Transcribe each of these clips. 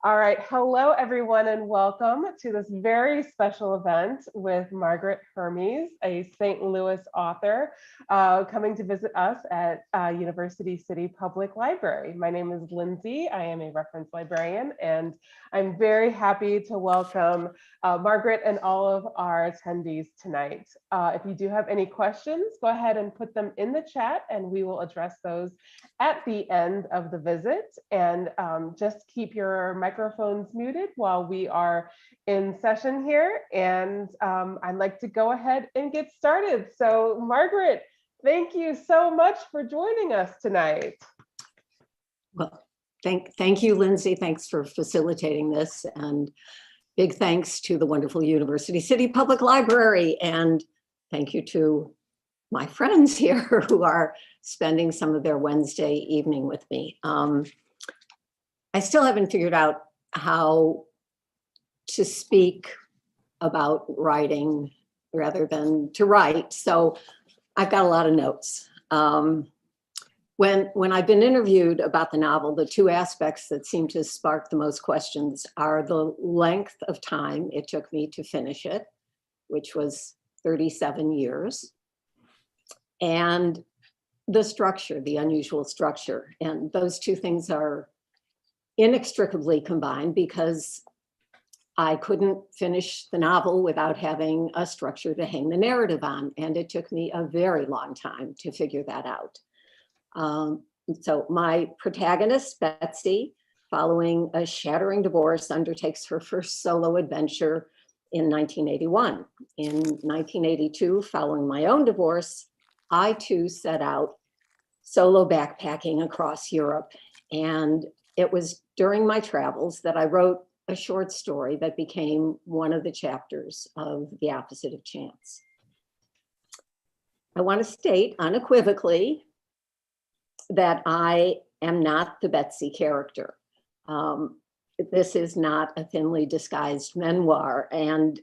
All right, hello everyone and welcome to this very special event with Margaret Hermes, a St. Louis author, coming to visit us at University City Public Library. My name is Lindsay, I am a reference librarian, and I'm very happy to welcome Margaret and all of our attendees tonight. If you do have any questions, go ahead and put them in the chat and we will address those at the end of the visit. And just keep your microphones muted while we are in session here. And I'd like to go ahead and get started. So Margaret, thank you so much for joining us tonight. Well, thank you, Lindsay. Thanks for facilitating this. And big thanks to the wonderful University City Public Library. And thank you to my friends here who are spending some of their Wednesday evening with me. I still haven't figured out how to speak about writing rather than to write. So I've got a lot of notes. When I've been interviewed about the novel, the two aspects that seem to spark the most questions are the length of time it took me to finish it, which was 37 years, and the structure, the unusual structure. And those two things are inextricably combined because I couldn't finish the novel without having a structure to hang the narrative on. And it took me a very long time to figure that out. So my protagonist, Betsy, following a shattering divorce, undertakes her first solo adventure in 1981. In 1982, following my own divorce, I too set out solo backpacking across Europe. And it was during my travels that I wrote a short story that became one of the chapters of The Opposite of Chance. I want to state unequivocally that I am not the Betsy character. This is not a thinly disguised memoir. And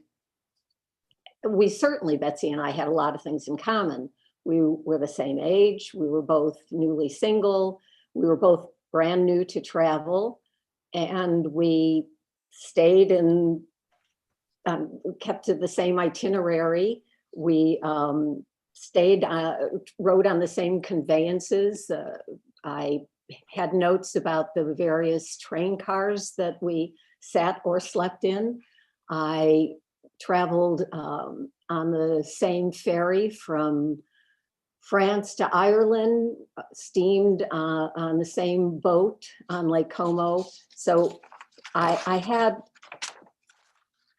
we certainly, Betsy and I, had a lot of things in common. We were the same age. We were both newly single. We were both brand new to travel. And we stayed in, kept to the same itinerary. We rode on the same conveyances. I had notes about the various train cars that we sat or slept in. I traveled on the same ferry from France to Ireland, steamed on the same boat on Lake Como. So I had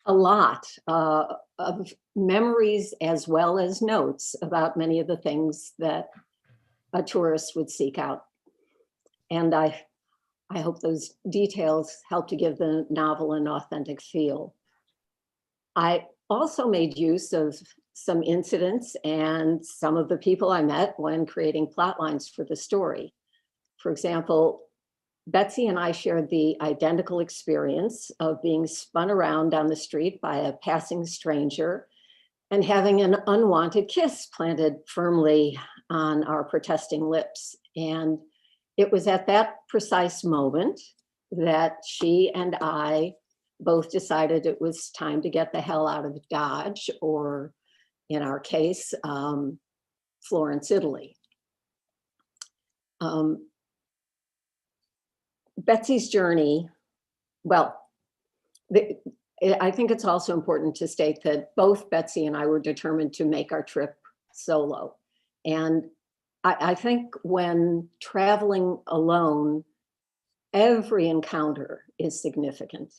a lot of memories as well as notes about many of the things that a tourist would seek out. And I hope those details help to give the novel an authentic feel. I also made use of some incidents and some of the people I met when creating plot lines for the story. For example, Betsy and I shared the identical experience of being spun around down the street by a passing stranger and having an unwanted kiss planted firmly on our protesting lips. And it was at that precise moment that she and I both decided it was time to get the hell out of Dodge, or in our case, Florence, Italy. Betsy's journey, well, I think it's also important to state that both Betsy and I were determined to make our trip solo. And I think when traveling alone, every encounter is significant.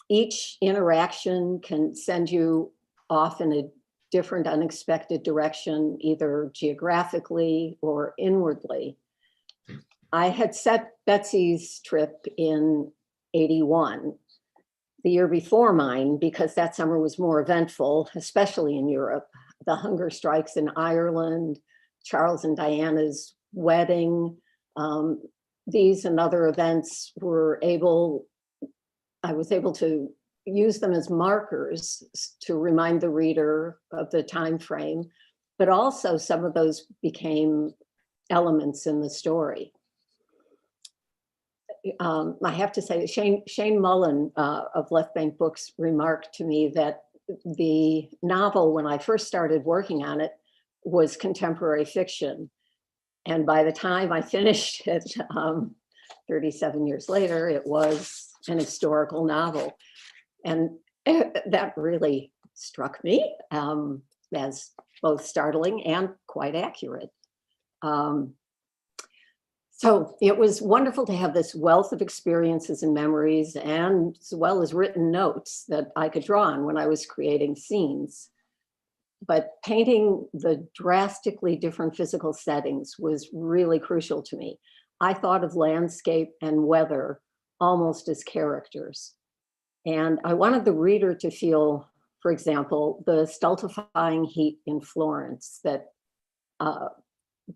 Each interaction can send you off in a different, unexpected direction, either geographically or inwardly. I had set Betsy's trip in '81, the year before mine, because that summer was more eventful, especially in Europe. The hunger strikes in Ireland, Charles and Diana's wedding, these and other events I was able to use them as markers to remind the reader of the time frame, but also some of those became elements in the story. I have to say, Shane Mullen of Left Bank Books remarked to me that the novel, when I first started working on it, was contemporary fiction. And by the time I finished it, 37 years later, it was an historical novel. And that really struck me as both startling and quite accurate. So it was wonderful to have this wealth of experiences and memories, and as well as written notes that I could draw on when I was creating scenes. But painting the drastically different physical settings was really crucial to me. I thought of landscape and weather almost as characters. And I wanted the reader to feel, for example, the stultifying heat in Florence that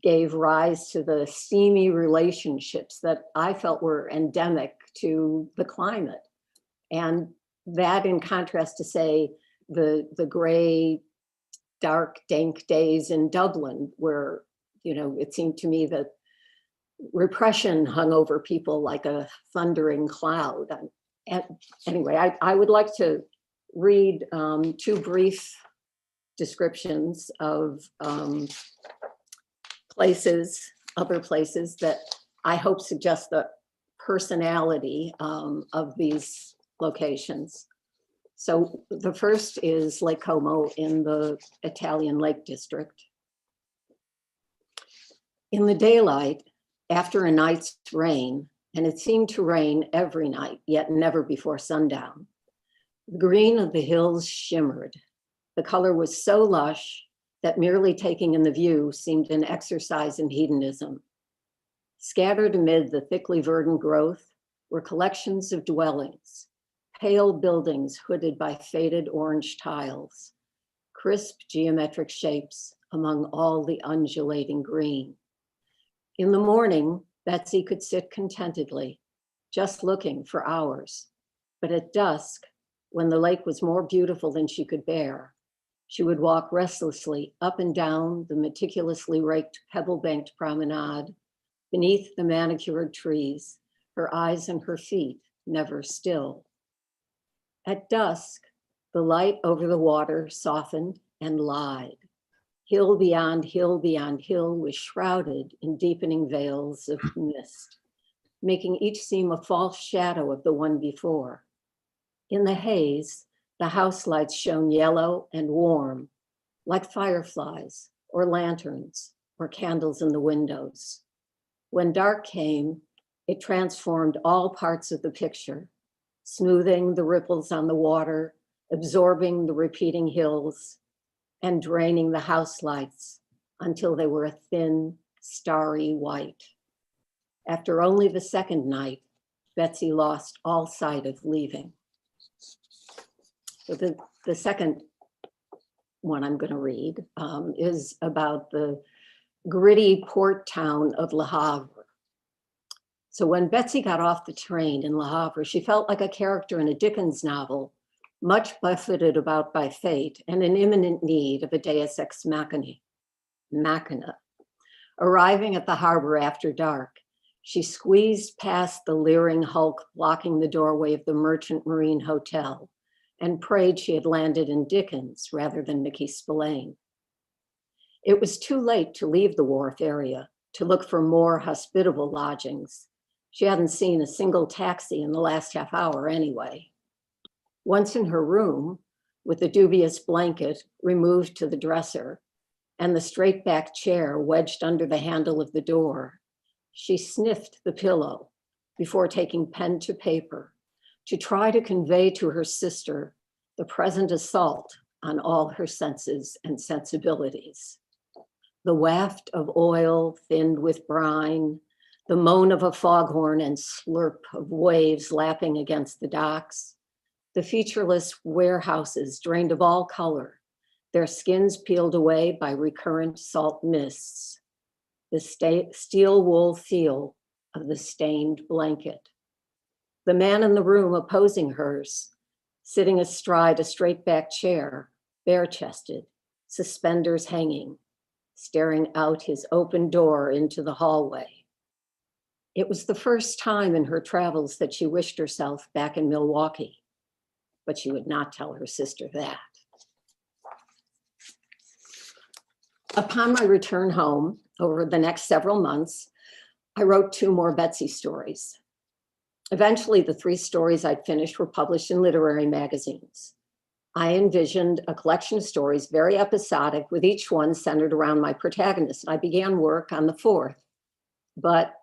gave rise to the steamy relationships that I felt were endemic to the climate. And that in contrast to, say, the gray, dark, dank days in Dublin, where, it seemed to me that repression hung over people like a thundering cloud. And anyway, I would like to read two brief descriptions of other places that I hope suggest the personality of these locations. So the first is Lake Como in the Italian Lake District. In the daylight, after a night's rain, and it seemed to rain every night, yet never before sundown, the green of the hills shimmered. The color was so lush that merely taking in the view seemed an exercise in hedonism. Scattered amid the thickly verdant growth were collections of dwellings, pale buildings hooded by faded orange tiles, crisp geometric shapes among all the undulating green. In the morning, Betsy could sit contentedly, just looking for hours. But at dusk, when the lake was more beautiful than she could bear, she would walk restlessly up and down the meticulously raked pebble-banked promenade, beneath the manicured trees, her eyes and her feet never still. At dusk, the light over the water softened and lied. Hill beyond hill beyond hill was shrouded in deepening veils of mist, making each seem a false shadow of the one before. In the haze, the house lights shone yellow and warm, like fireflies or lanterns or candles in the windows. When dark came, it transformed all parts of the picture, smoothing the ripples on the water, absorbing the repeating hills, and draining the house lights until they were a thin, starry white. After only the second night, Betsy lost all sight of leaving. So the second one I'm going to read is about the gritty port town of Le Havre. So when Betsy got off the train in Le Havre, she felt like a character in a Dickens novel, much buffeted about by fate and in imminent need of a deus ex machina. Arriving at the harbor after dark, she squeezed past the leering hulk blocking the doorway of the Merchant Marine Hotel and prayed she had landed in Dickens rather than Mickey Spillane. It was too late to leave the wharf area to look for more hospitable lodgings. She hadn't seen a single taxi in the last half hour anyway. Once in her room, with the dubious blanket removed to the dresser and the straight back chair wedged under the handle of the door, she sniffed the pillow before taking pen to paper to try to convey to her sister the present assault on all her senses and sensibilities. The waft of oil thinned with brine, the moan of a foghorn and slurp of waves lapping against the docks, the featureless warehouses drained of all color, their skins peeled away by recurrent salt mists, the steel wool feel of the stained blanket. The man in the room opposing hers, sitting astride a straight back chair, bare-chested, suspenders hanging, staring out his open door into the hallway. It was the first time in her travels that she wished herself back in Milwaukee, but she would not tell her sister that. Upon my return home, over the next several months, I wrote 2 more Betsy stories. Eventually, the 3 stories I'd finished were published in literary magazines. I envisioned a collection of stories, very episodic, with each one centered around my protagonist. I began work on the 4th, but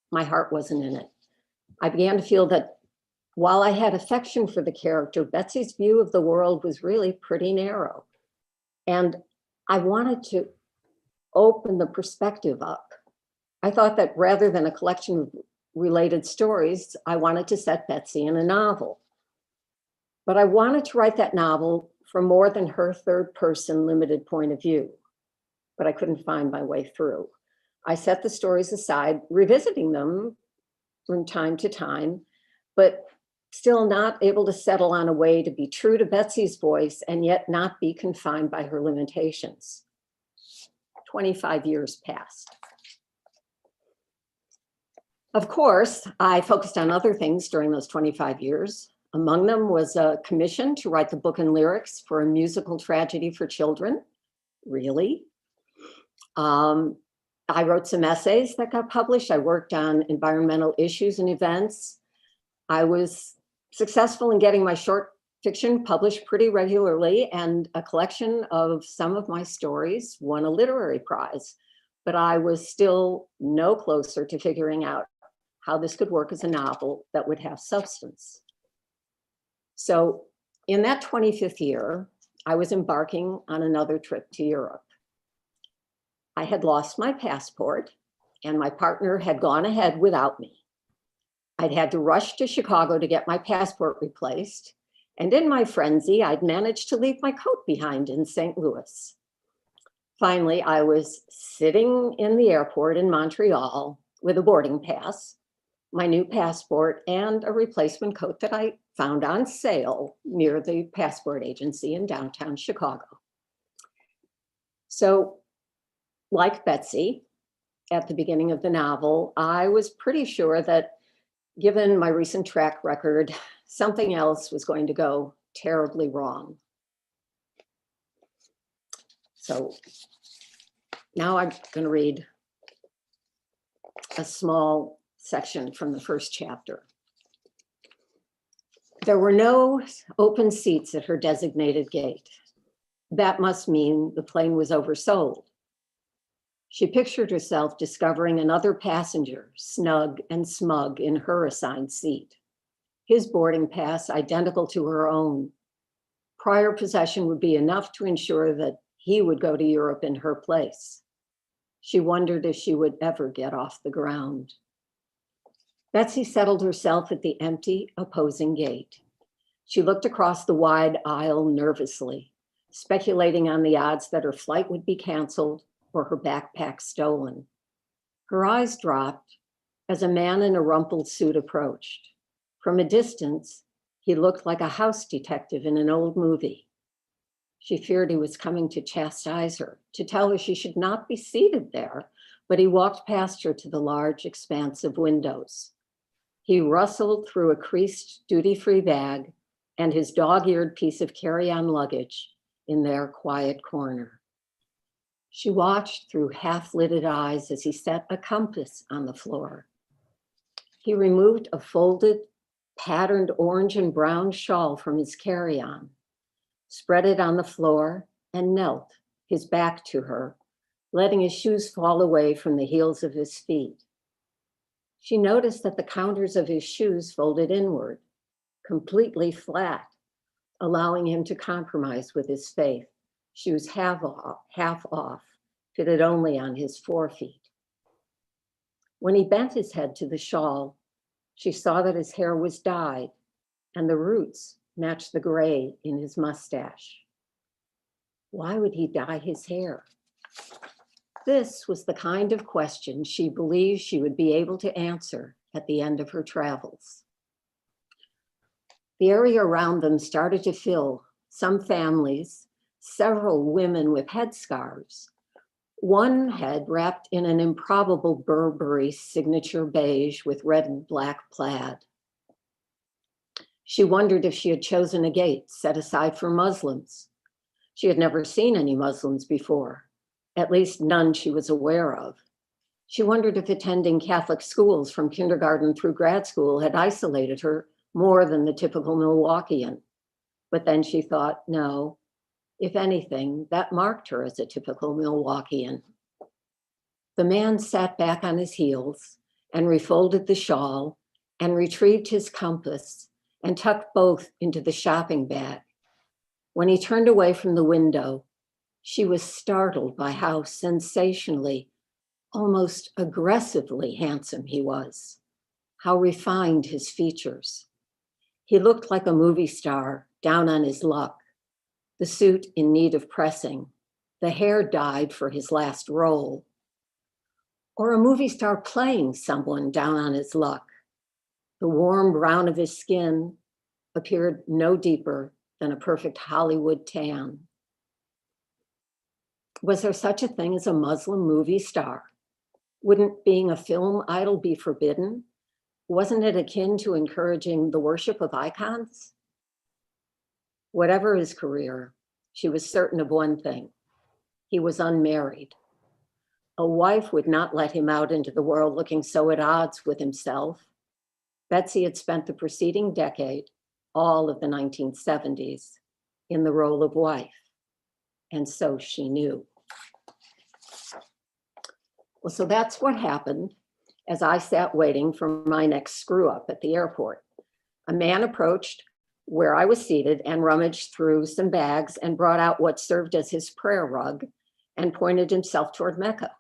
my heart wasn't in it. I began to feel that while I had affection for the character, Betsy's view of the world was really pretty narrow. And I wanted to open the perspective up. I thought that rather than a collection of related stories, I wanted to set Betsy in a novel. But I wanted to write that novel from more than her third-person limited point of view, but I couldn't find my way through. I set the stories aside, revisiting them from time to time, but still not able to settle on a way to be true to Betsy's voice and yet not be confined by her limitations. 25 years passed. Of course, I focused on other things during those 25 years. Among them was a commission to write the book and lyrics for a musical tragedy for children. Really? I wrote some essays that got published. I worked on environmental issues and events. I was successful in getting my short fiction published pretty regularly, and a collection of some of my stories won a literary prize. But I was still no closer to figuring out how this could work as a novel that would have substance. So in that 25th year, I was embarking on another trip to Europe. I had lost my passport and my partner had gone ahead without me. I'd had to rush to Chicago to get my passport replaced. And in my frenzy, I'd managed to leave my coat behind in St. Louis. Finally, I was sitting in the airport in Montreal with a boarding pass, my new passport, and a replacement coat that I found on sale near the passport agency in downtown Chicago. So, like Betsy, at the beginning of the novel, I was pretty sure that given my recent track record, something else was going to go terribly wrong. So now I'm going to read a small section from the first chapter. There were no open seats at her designated gate. That must mean the plane was oversold. She pictured herself discovering another passenger, snug and smug in her assigned seat. His boarding pass identical to her own. Prior possession would be enough to ensure that he would go to Europe in her place. She wondered if she would ever get off the ground. Betsy settled herself at the empty, opposing gate. She looked across the wide aisle nervously, speculating on the odds that her flight would be canceled or her backpack stolen. Her eyes dropped as a man in a rumpled suit approached. From a distance, he looked like a house detective in an old movie. She feared he was coming to chastise her, to tell her she should not be seated there, but he walked past her to the large expanse of windows. He rustled through a creased duty-free bag and his dog-eared piece of carry-on luggage in their quiet corner. She watched through half-lidded eyes as he set a compass on the floor. He removed a folded, patterned orange and brown shawl from his carry-on, spread it on the floor, and knelt, his back to her, letting his shoes fall away from the heels of his feet. She noticed that the counters of his shoes folded inward, completely flat, allowing him to compromise with his faith. Shoes half off, fitted only on his forefeet. When he bent his head to the shawl, she saw that his hair was dyed and the roots matched the gray in his mustache. Why would he dye his hair? This was the kind of question she believed she would be able to answer at the end of her travels. The area around them started to fill, some families, several women with headscarves, One head wrapped in an improbable Burberry signature beige with red and black plaid. She wondered if she had chosen a gate set aside for Muslims. She had never seen any Muslims before, at least none she was aware of. She wondered if attending Catholic schools from kindergarten through grad school had isolated her more than the typical Milwaukeean. But then she thought, no, if anything, that marked her as a typical Milwaukeean. The man sat back on his heels and refolded the shawl and retrieved his compass and tucked both into the shopping bag. When he turned away from the window, she was startled by how sensationally, almost aggressively handsome he was, how refined his features. He looked like a movie star down on his luck, the suit in need of pressing, the hair dyed for his last role, or a movie star playing someone down on his luck. The warm brown of his skin appeared no deeper than a perfect Hollywood tan. Was there such a thing as a Muslim movie star? Wouldn't being a film idol be forbidden? Wasn't it akin to encouraging the worship of icons? Whatever his career, she was certain of one thing: he was unmarried. A wife would not let him out into the world looking so at odds with himself. Betsy had spent the preceding decade, all of the 1970s, in the role of wife, and so she knew. Well, so that's what happened as I sat waiting for my next screw up at the airport. A man approached where I was seated and rummaged through some bags and brought out what served as his prayer rug and pointed himself toward Mecca.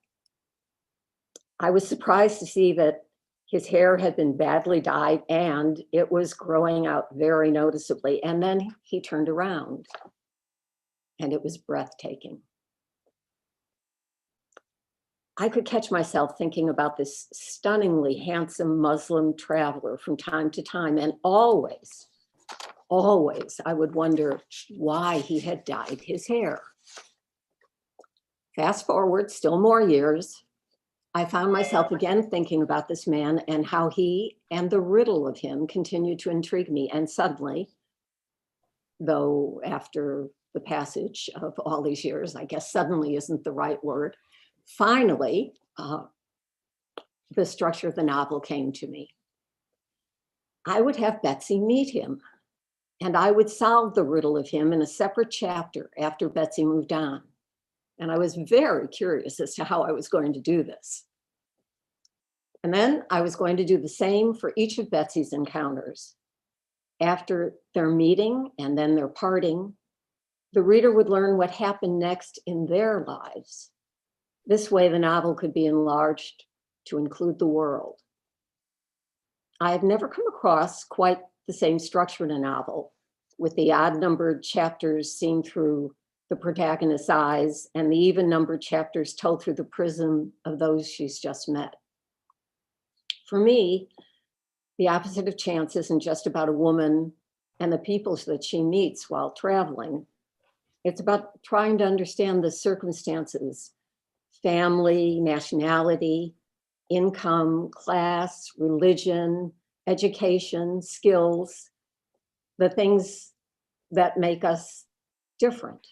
I was surprised to see that his hair had been badly dyed and it was growing out very noticeably. And then he turned around and it was breathtaking. I could catch myself thinking about this stunningly handsome Muslim traveler from time to time, and always I would wonder why he had dyed his hair. Fast forward still more years, I found myself again thinking about this man and how he and the riddle of him continued to intrigue me. And suddenly, though after the passage of all these years, I guess suddenly isn't the right word, finally, the structure of the novel came to me. I would have Betsy meet him, and I would solve the riddle of him in a separate chapter after Betsy moved on. And I was very curious as to how I was going to do this. And then I was going to do the same for each of Betsy's encounters. After their meeting and then their parting, the reader would learn what happened next in their lives. This way, the novel could be enlarged to include the world. I have never come across quite the same structure in a novel, with the odd-numbered chapters seen through the protagonist's eyes and the even-numbered chapters told through the prism of those she's just met. For me, The Opposite of Chance isn't just about a woman and the peoples that she meets while traveling. It's about trying to understand the circumstances, family, nationality, income, class, religion, education, skills, the things that make us different.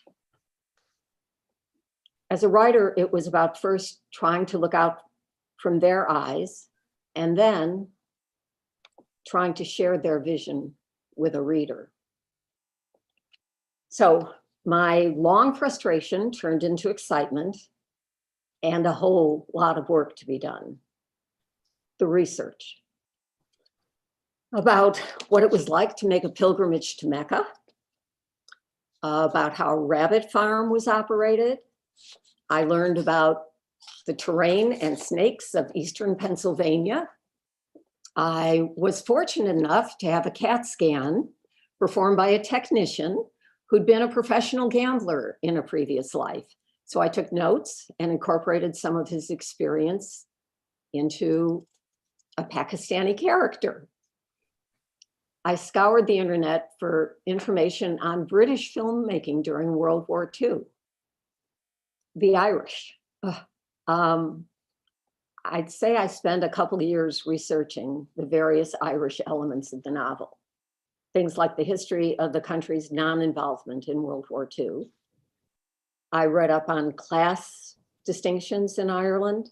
As a writer, it was about first trying to look out from their eyes and then trying to share their vision with a reader. So my long frustration turned into excitement and a whole lot of work to be done. The research about what it was like to make a pilgrimage to Mecca, about how a rabbit farm was operated. I learned about the terrain and snakes of Eastern Pennsylvania. I was fortunate enough to have a CAT scan performed by a technician who'd been a professional gambler in a previous life. So I took notes and incorporated some of his experience into a Pakistani character. I scoured the internet for information on British filmmaking during World War II. The Irish, Um, I'd say I spent a couple of years researching the various Irish elements of the novel. Things like the history of the country's non-involvement in World War II. I read up on class distinctions in Ireland,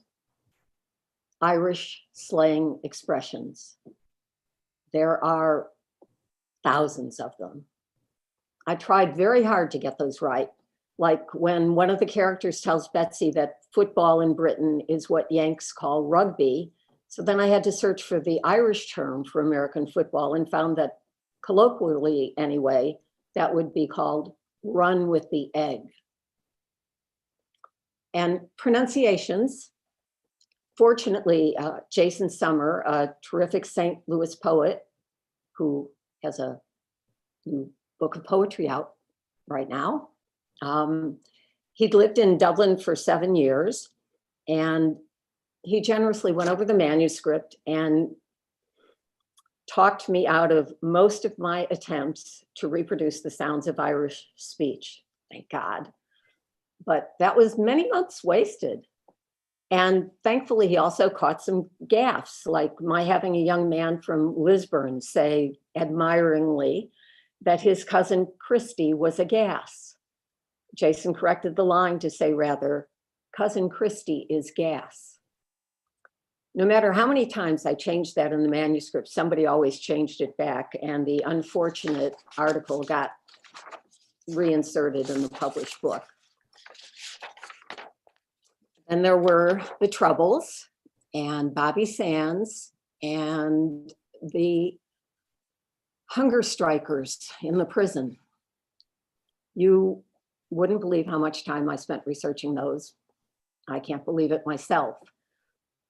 Irish slang expressions. There are thousands of them. I tried very hard to get those right. Like when one of the characters tells Betsy that football in Britain is what Yanks call rugby. So then I had to search for the Irish term for American football and found that colloquially anyway, that would be called run with the egg. And pronunciations. Fortunately, Jason Summer, a terrific St. Louis poet who has a new book of poetry out right now. He'd lived in Dublin for 7 years, and he generously went over the manuscript and talked me out of most of my attempts to reproduce the sounds of Irish speech. Thank God. But that was many months wasted. And thankfully, he also caught some gaffes, like my having a young man from Lisburn say admiringly that his cousin Christy was a gas. Jason corrected the line to say rather, cousin Christy is gas. No matter how many times I changed that in the manuscript, somebody always changed it back, and the unfortunate article got reinserted in the published book. And there were the Troubles and Bobby Sands and the hunger strikers in the prison. You wouldn't believe how much time I spent researching those. I can't believe it myself.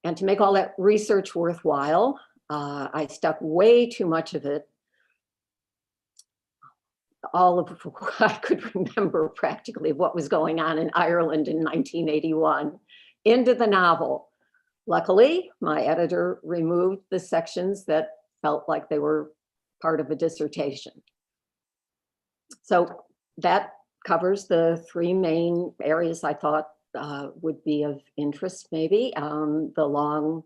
And to make all that research worthwhile, I stuck way too much of it, all of what I could remember practically what was going on in Ireland in 1981, into the novel. Luckily, my editor removed the sections that felt like they were part of a dissertation. So that covers the three main areas I thought would be of interest, maybe. The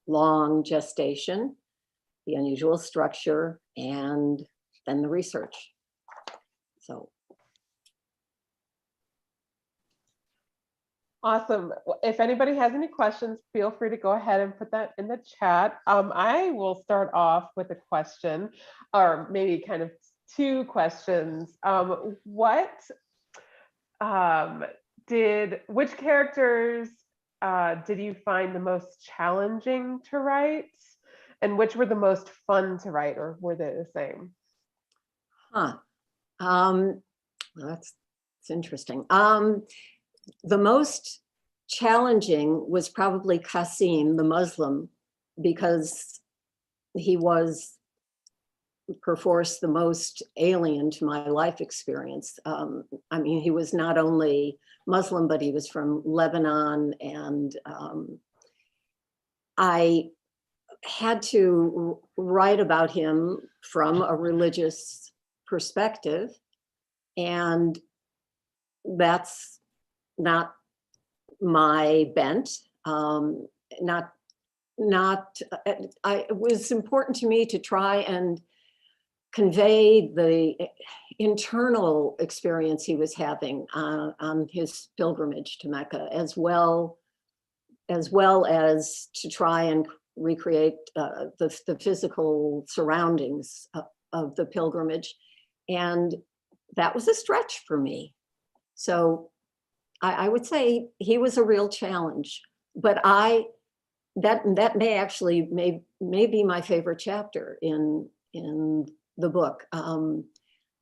long gestation, the unusual structure, and then the research. So. Awesome. If anybody has any questions, feel free to go ahead and put that in the chat. I will start off with a question, or maybe kind of two questions. Which characters did you find the most challenging to write? And which were the most fun to write, or were they the same? That's interesting. The most challenging was probably Qasim, the Muslim, because he was perforce the most alien to my life experience. I mean, he was not only Muslim, but he was from Lebanon, and I had to write about him from a religious perspective, and that's not my bent. It was important to me to try and convey the internal experience he was having on his pilgrimage to Mecca, as well as to try and recreate the physical surroundings of the pilgrimage. And that was a stretch for me. So I would say he was a real challenge, but that may actually may be my favorite chapter in the book.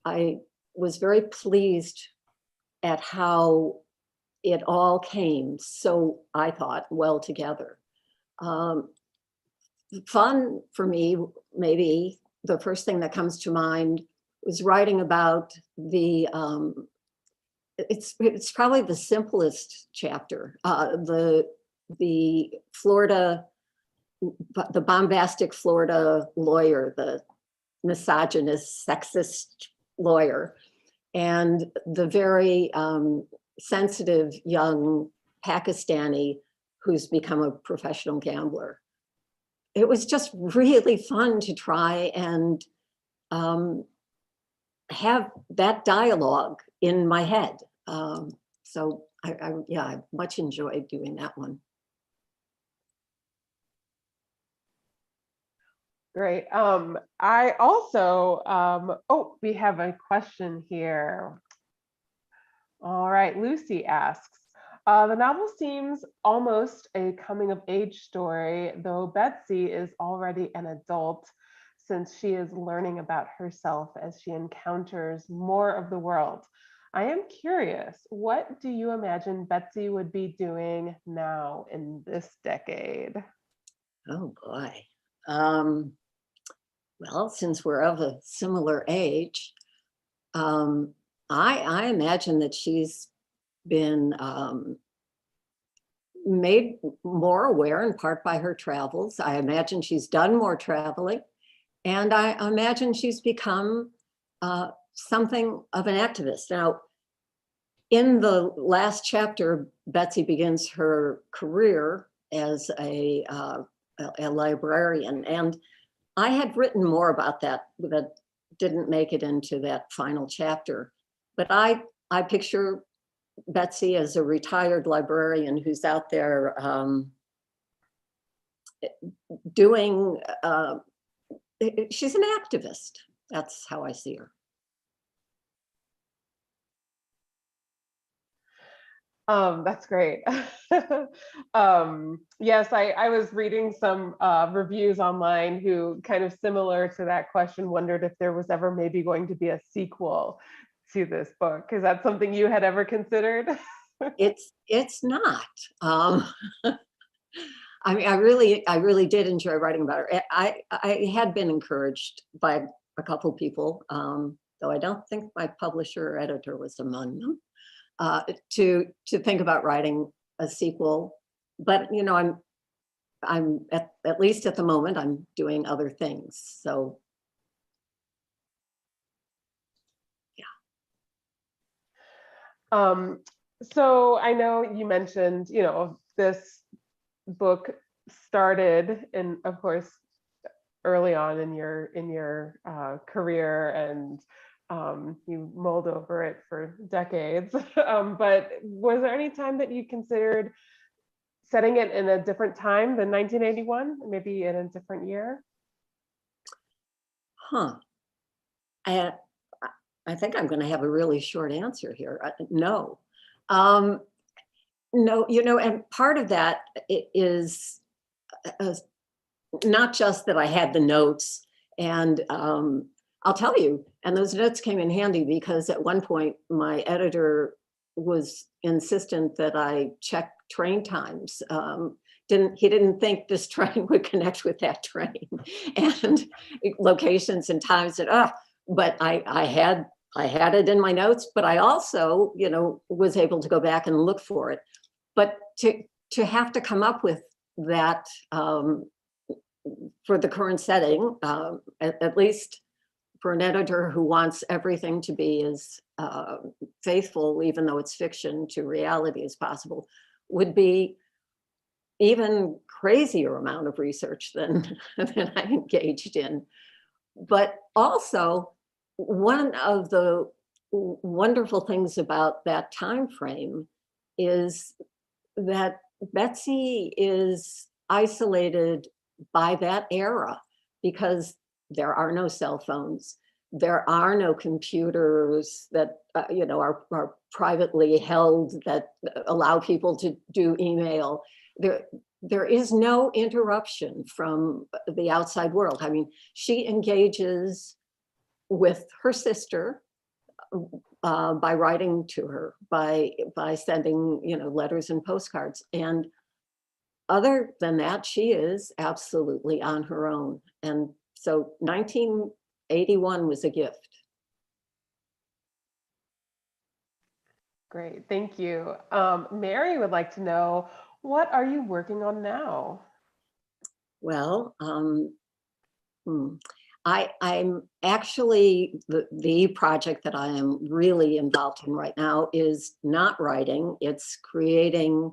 I was very pleased at how it all came, so I thought, well together. Fun for me, maybe the first thing that comes to mind was writing about the it's probably the simplest chapter. The Florida, the bombastic Florida lawyer, the misogynist, sexist lawyer, and the very sensitive young Pakistani who's become a professional gambler. It was just really fun to try and have that dialogue in my head. So I much enjoyed doing that one. Great. I also, oh, we have a question here. All right, Lucy asks, the novel seems almost a coming of age story, though Betsy is already an adult since she is learning about herself as she encounters more of the world. I am curious, what do you imagine Betsy would be doing now in this decade? Oh boy. Well, since we're of a similar age, I imagine that she's been made more aware in part by her travels. I imagine she's done more traveling, and I imagine she's become something of an activist. Now, in the last chapter, Betsy begins her career as a librarian, and I had written more about that didn't make it into that final chapter. But I picture Betsy as a retired librarian who's out there doing, she's an activist. That's how I see her. That's great. Yes, I was reading some reviews online who kind of similar to that question wondered if there was ever maybe going to be a sequel to this book. Is that something you had ever considered? It's not. I mean, I really did enjoy writing about her. I had been encouraged by a couple people, though I don't think my publisher or editor was among them, to think about writing a sequel. But you know, I'm at least at the moment I'm doing other things. So Um, so I know you mentioned, you know, this book started in, of course, early on in your career, and you mulled over it for decades. But was there any time that you considered setting it in a different time than 1981, maybe in a different year? I think I'm going to have a really short answer here. No. No, you know, and part of that is not just that I had the notes, and I'll tell you, and those notes came in handy because at one point my editor was insistent that I check train times. He didn't think this train would connect with that train, and locations and times that, but I had it in my notes, but I also, you know, was able to go back and look for it. But to have to come up with that for the current setting, at least for an editor who wants everything to be as faithful, even though it's fiction, to reality as possible, would be even crazier amount of research than I engaged in. But also, one of the wonderful things about that time frame is that Betsy is isolated by that era because there are no cell phones. There are no computers that you know, are privately held that allow people to do email. There is no interruption from the outside world. I mean, she engages with her sister by writing to her, by sending, you know, letters and postcards. And other than that, she is absolutely on her own. And so 1981 was a gift. Great, thank you. Mary would like to know, what are you working on now? Well, I'm actually, the project that I am really involved in right now is not writing, it's creating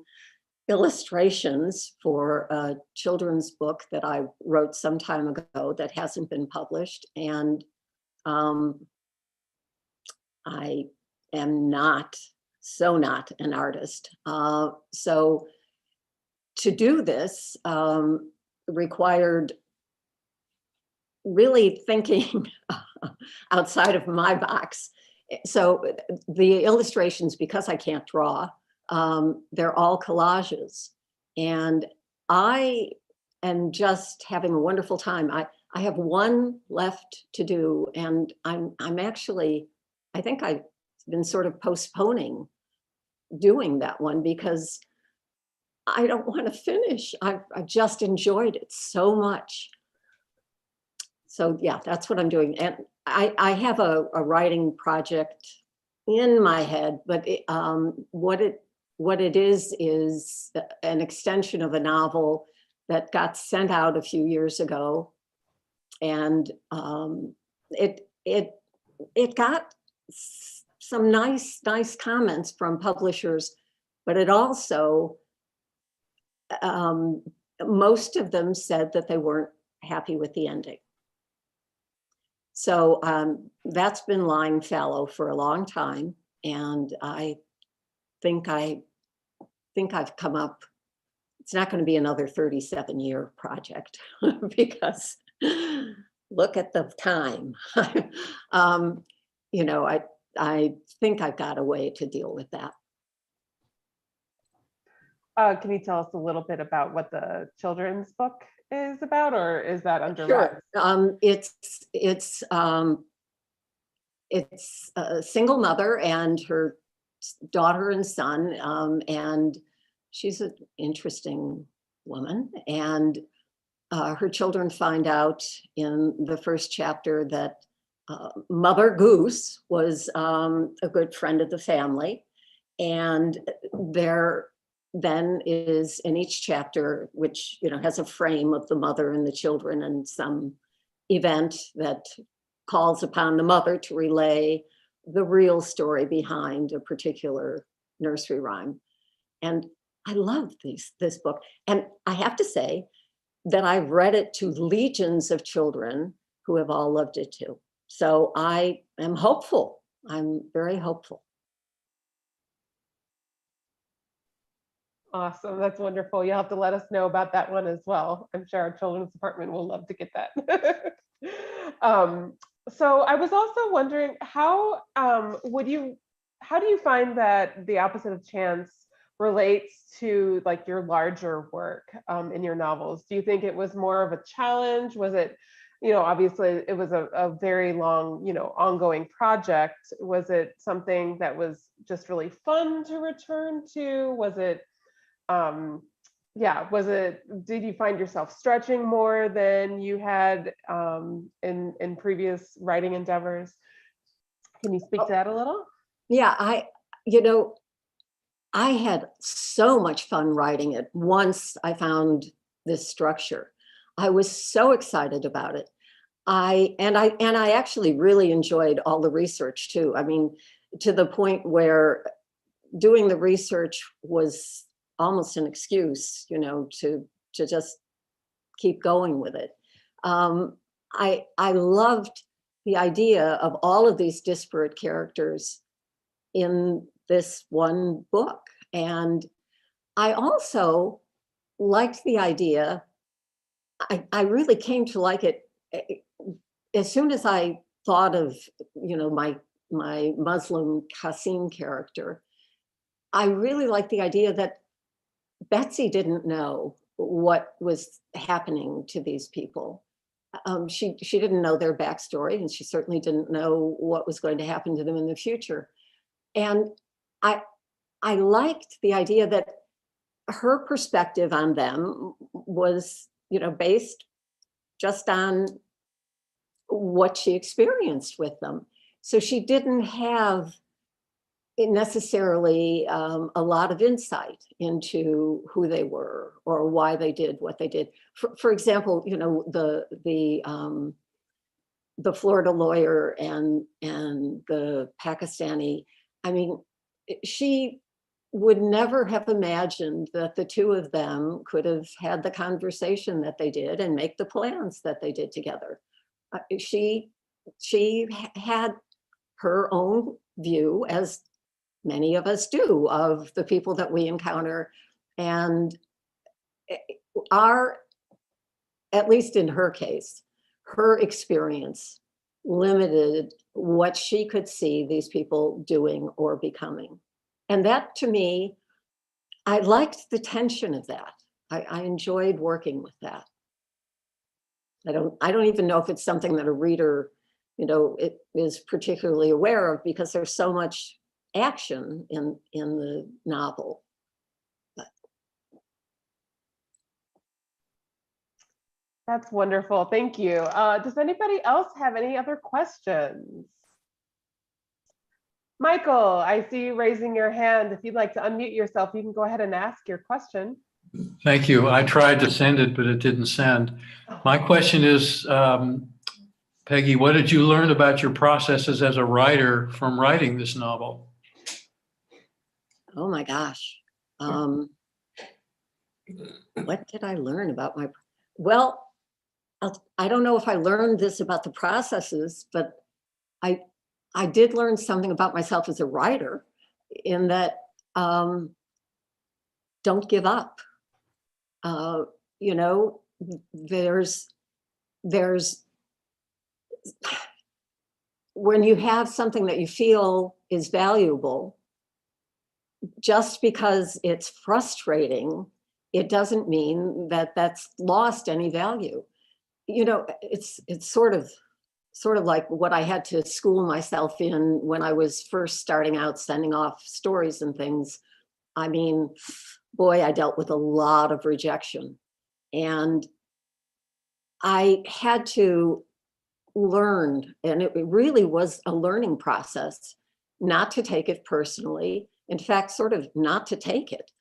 illustrations for a children's book that I wrote some time ago that hasn't been published. And I am not an artist. So to do this required really thinking outside of my box. So the illustrations, because I can't draw, they're all collages. And I am just having a wonderful time. I have one left to do, and I'm actually, I think I've been sort of postponing doing that one because I don't want to finish. I've just enjoyed it so much. So yeah, that's what I'm doing. And I have a writing project in my head, but what it is an extension of a novel that got sent out a few years ago. And it got some nice comments from publishers, but it also, most of them said that they weren't happy with the ending. So that's been lying fallow for a long time. And I think I've come up, it's not going to be another 37-year project because look at the time. You know, I think I've got a way to deal with that. Can you tell us a little bit about what the children's book is about, or is that under Sure. wraps? It's a single mother and her daughter and son, and she's an interesting woman. And her children find out in the first chapter that Mother Goose was a good friend of the family. And there then is in each chapter, which has a frame of the mother and the children and some event that calls upon the mother to relay the real story behind a particular nursery rhyme. And I love this book. And I have to say that I've read it to legions of children who have all loved it too. So I am hopeful. I'm very hopeful. Awesome. That's wonderful. You'll have to let us know about that one as well. I'm sure our children's department will love to get that. So I was also wondering, how do you find that The Opposite of Chance relates to like your larger work in your novels? Do you think it was more of a challenge? Was it, obviously it was a very long, ongoing project. Was it something that was just really fun to return to? Was it, did you find yourself stretching more than you had in previous writing endeavors? Can you speak to that a little? Yeah, I had so much fun writing it once I found this structure. I was so excited about it. I actually really enjoyed all the research too. I mean, to the point where doing the research was almost an excuse, to just keep going with it. I loved the idea of all of these disparate characters in this one book. And I also liked the idea, I really came to like it as soon as I thought of, my Muslim Qasim character. I really liked the idea that Betsy didn't know what was happening to these people. She didn't know their backstory, and she certainly didn't know what was going to happen to them in the future. And I liked the idea that her perspective on them was, based just on what she experienced with them. So she didn't have necessarily a lot of insight into who they were or why they did what they did. For example, the Florida lawyer and the Pakistani, I mean, she would never have imagined that the two of them could have had the conversation that they did and make the plans that they did together. She had her own view, as many of us do, of the people that we encounter. And at least in her case, her experience limited what she could see these people doing or becoming. And that, to me, I liked the tension of that. I enjoyed working with that. I don't even know if it's something that a reader, it is particularly aware of, because there's so much action in the novel. That's wonderful. Thank you. Does anybody else have any other questions? Michael, I see you raising your hand. If you'd like to unmute yourself, you can go ahead and ask your question. Thank you. I tried to send it, but it didn't send. My question is, Peggy, what did you learn about your processes as a writer from writing this novel? Oh my gosh. What did I learn about well, I don't know if I learned this about the processes, but I did learn something about myself as a writer, in that don't give up. There's when you have something that you feel is valuable, just because it's frustrating, it doesn't mean that that's lost any value. It's sort of like what I had to school myself in when I was first starting out sending off stories and things. I mean, boy, I dealt with a lot of rejection, and I had to learn, and it really was a learning process, not to take it personally. In fact, sort of not to take it,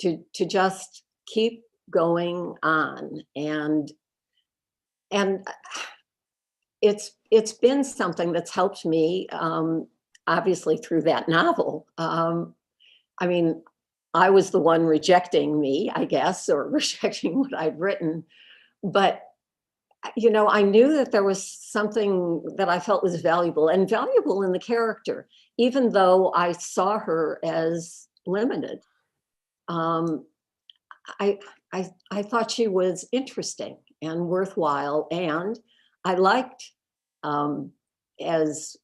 to just keep going on. And it's been something that's helped me, obviously, through that novel. I mean, I was the one rejecting me, I guess, or rejecting what I'd written. But, I knew that there was something that I felt was valuable in the character, even though I saw her as limited. I thought she was interesting and worthwhile, and I liked, as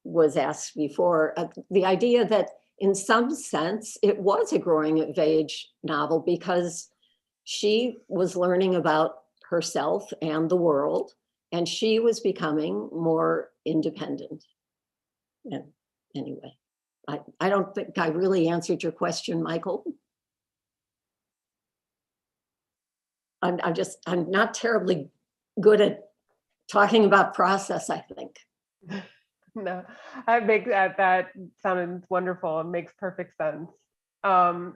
was asked before, the idea that in some sense it was a growing of age novel, because she was learning about herself and the world, and she was becoming more independent. And anyway, I don't think I really answered your question, Michael. I'm not terribly good at talking about process, I think. No, that sounded wonderful and makes perfect sense.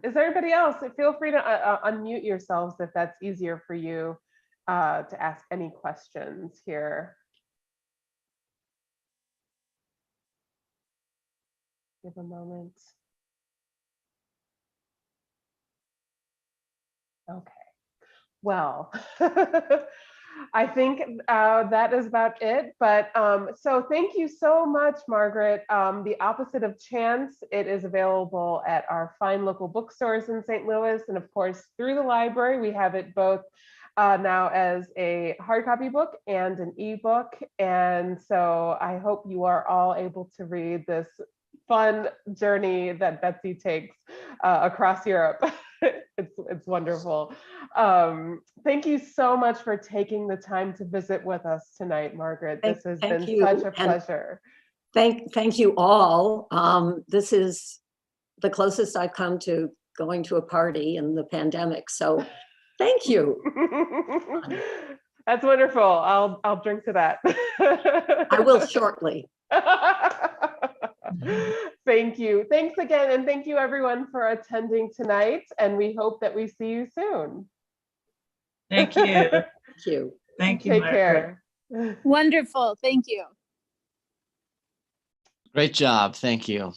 Is there anybody else? Feel free to unmute yourselves if that's easier for you to ask any questions here. Give a moment. Okay. Well, I think that is about it. But so thank you so much, Margaret. The Opposite of Chance, it is available at our fine local bookstores in St. Louis. And of course, through the library, we have it both now as a hard copy book and an ebook. And so I hope you are all able to read this fun journey that Betsy takes across Europe. It's wonderful. Thank you so much for taking the time to visit with us tonight, Margaret. This has been such a pleasure. Thank you all. This is the closest I've come to going to a party in the pandemic. So thank you. That's wonderful. I'll drink to that. I will shortly. Thank you. Thanks again. And thank you everyone for attending tonight. And we hope that we see you soon. Thank you. Thank you. Thank you. Take Margaret. care. Wonderful. Thank you. Great job. Thank you.